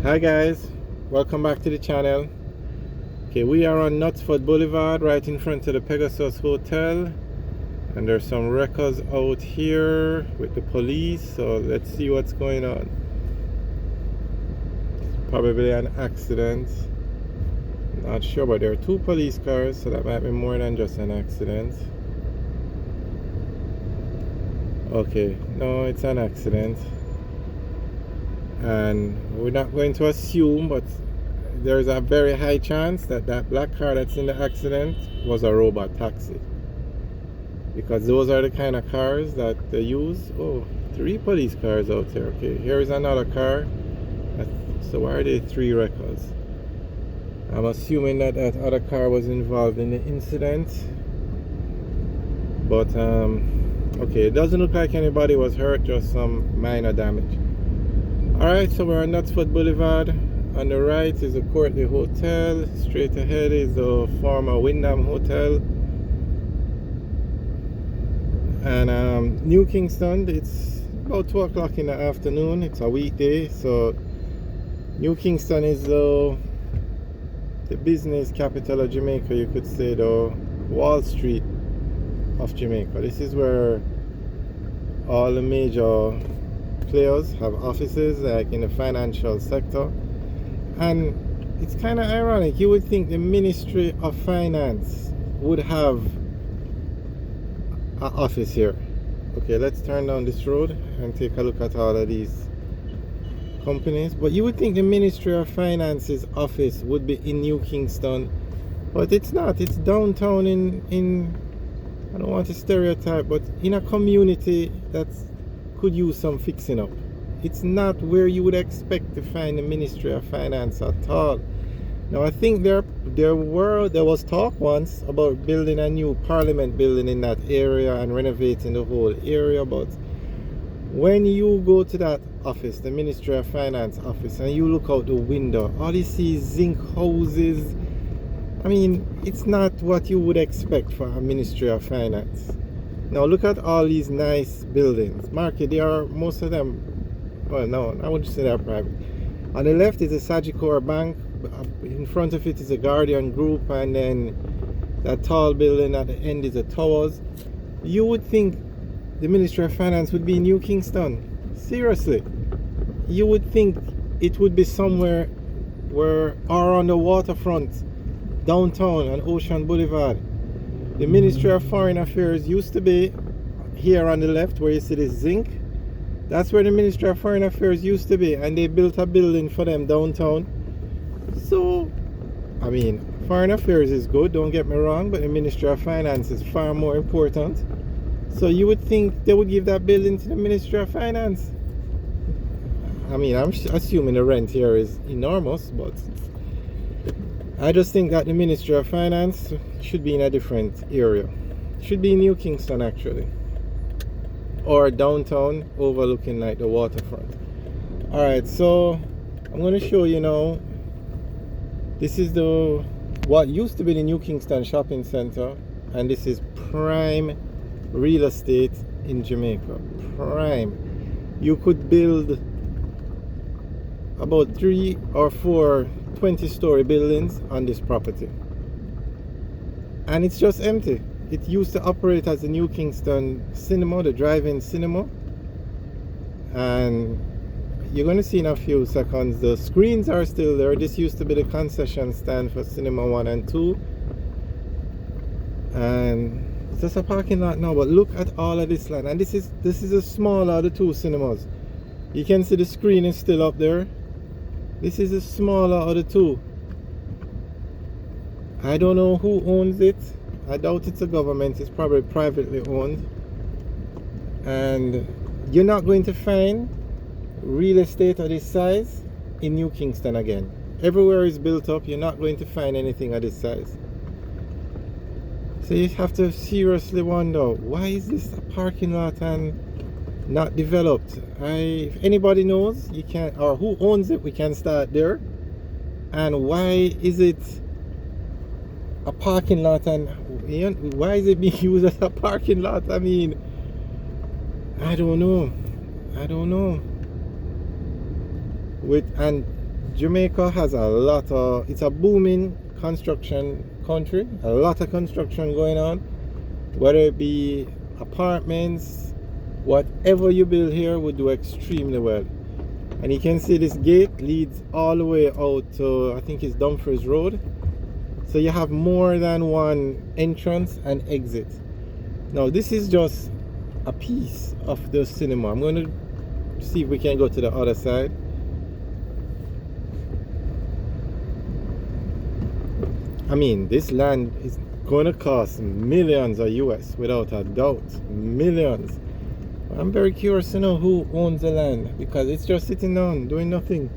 Hi guys, welcome back to the channel. Okay, we are on Knutsford Boulevard right in front of the Pegasus Hotel, and there's some wreckers out here with the police, so let's see what's going on. Probably an accident, not sure, but there are two police cars, so that might be more than just an accident. Okay, no, it's an accident, and we're not going to assume, but there's a very high chance that that black car that's in the accident was a robot taxi, because those are the kind of cars that they use. Oh, three police cars out there. Okay, here is another car. So why are there three records? I'm assuming that that other car was involved in the incident, but okay, it doesn't look like anybody was hurt, just some minor damage. Alright, so we're on Knutsford Boulevard. On the right is the Courtney Hotel. Straight ahead is the former Wyndham Hotel. And New Kingston, it's about 2 o'clock in the afternoon. It's a weekday, so New Kingston is the business capital of Jamaica, you could say, the Wall Street of Jamaica. This is where all the major players have offices, like in the financial sector. And it's kind of ironic. You would think the Ministry of Finance would have an office here. Okay, let's turn down this road and take a look at all of these companies. But you would think the Ministry of Finance's office would be in New Kingston, but it's not. It's downtown in I don't want to stereotype, but in a community that could use some fixing up. It's not where you would expect to find the Ministry of Finance at all. Now, I think there was talk once about building a new Parliament building in that area and renovating the whole area, but when you go to that office, the Ministry of Finance office, and you look out the window, all you see is zinc houses. I mean, it's not what you would expect for a Ministry of Finance. Now look at all these nice buildings. Market, they are, most of them, well, no, I wouldn't say they're private. On the left is a Sagicor Bank. In front of it is a Guardian Group, and then that tall building at the end is the Towers. You would think the Ministry of Finance would be in New Kingston. Seriously. You would think it would be somewhere or on the waterfront, downtown on Ocean Boulevard. The Ministry of Foreign Affairs used to be here on the left, where you see this zinc. That's where the Ministry of Foreign Affairs used to be, and they built a building for them downtown. So, I mean, Foreign Affairs is good, don't get me wrong, but the Ministry of Finance is far more important. So you would think they would give that building to the Ministry of Finance. I mean, I'm assuming the rent here is enormous, but I just think that the Ministry of Finance should be in a different area. Should be in New Kingston, actually, or downtown, overlooking like the waterfront. Alright, so I'm going to show you now. This is what used to be the New Kingston Shopping Center, and this is prime real estate in Jamaica. Prime. You could build about 3 or 4 20-story buildings on this property, and it's just empty. It used to operate as the New Kingston Cinema, the drive-in cinema, and you're going to see in a few seconds the screens are still there. This used to be the concession stand for Cinema 1 and 2, and it's just a parking lot now. But look at all of this land, and this is the smaller of the two cinemas. You can see the screen is still up there. This is the smaller of the two. I don't know who owns it. I doubt it's a government. It's probably privately owned. And you're not going to find real estate of this size in New Kingston again. Everywhere is built up. You're not going to find anything of this size. So you have to seriously wonder, why is this a parking lot and not developed? If anybody knows, you can, or who owns it, we can start there. And why is it a parking lot, and why is it being used as a parking lot? I mean, I don't know. Jamaica has a lot of, it's a booming construction country, a lot of construction going on, whether it be apartments, whatever you build here would do extremely well. And you can see this gate leads all the way out to, I think it's Dumfries Road. So you have more than one entrance and exit. Now this is just a piece of the cinema. I'm going to see if we can go to the other side. I mean, this land is going to cost millions of US without a doubt. Millions. I'm very curious to know who owns the land, because it's just sitting down doing nothing.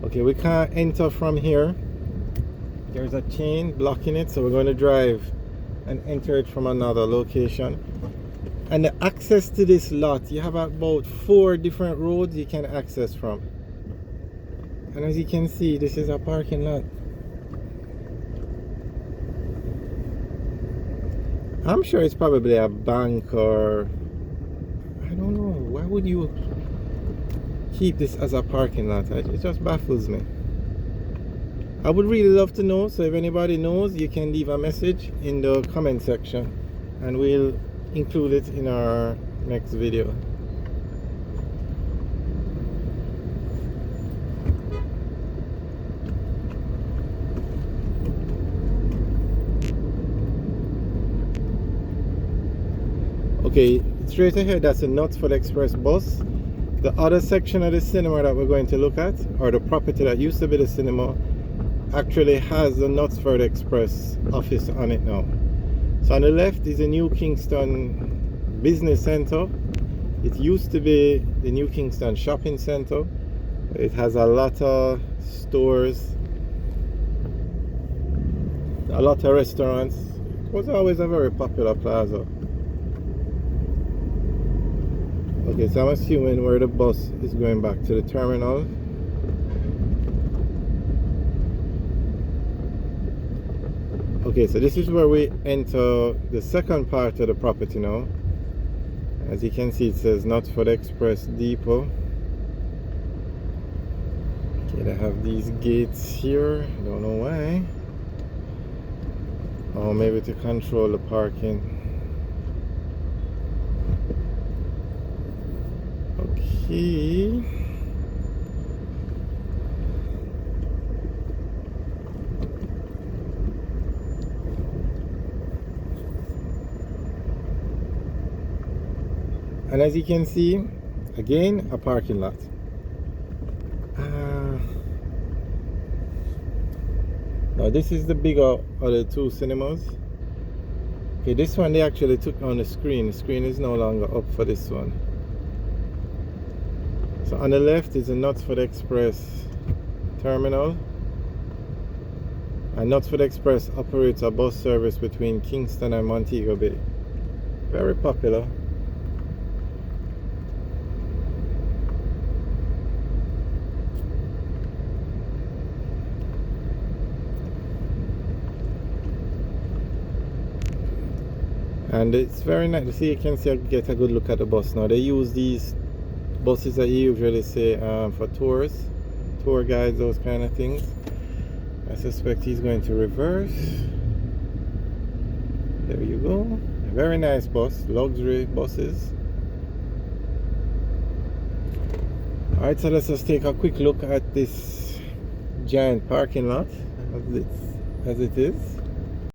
Okay, we can't enter from here. There's a chain blocking it, so we're going to drive and enter it from another location. And the access to this lot, you have about 4 different roads you can access from. And as you can see, this is a parking lot. I'm sure it's probably a bank, or I don't know. Why would you keep this as a parking lot? It just baffles me. I would really love to know, so if anybody knows, you can leave a message in the comment section and we'll include it in our next video. Okay, straight ahead, that's a Knutsford Express bus. The other section of the cinema that we're going to look at, or the property that used to be the cinema, actually has the Knutsford Express office on it now. So on the left is the New Kingston Business Center. It used to be the New Kingston Shopping Center. It has a lot of stores, a lot of restaurants. It was always a very popular plaza. Okay, so I'm assuming where the bus is going back to the terminal. Okay, so this is where we enter the second part of the property now. As you can see, it says Knutsford Express Depot. Okay, they have these gates here. I don't know why. Oh, maybe to control the parking. Okay. And as you can see, again, a parking lot. Now this is the bigger of the 2 cinemas. Okay, this one they actually took down the screen. The screen is no longer up for this one. So on the left is the Knutsford Express terminal. And Knutsford Express operates a bus service between Kingston and Montego Bay. Very popular. And it's very nice to see. You can see, get a good look at the bus now. They use these buses that you usually say for tours, tour guides, those kind of things. I suspect he's going to reverse. There you go. A very nice bus, luxury buses. Alright, so let's just take a quick look at this giant parking lot as it is.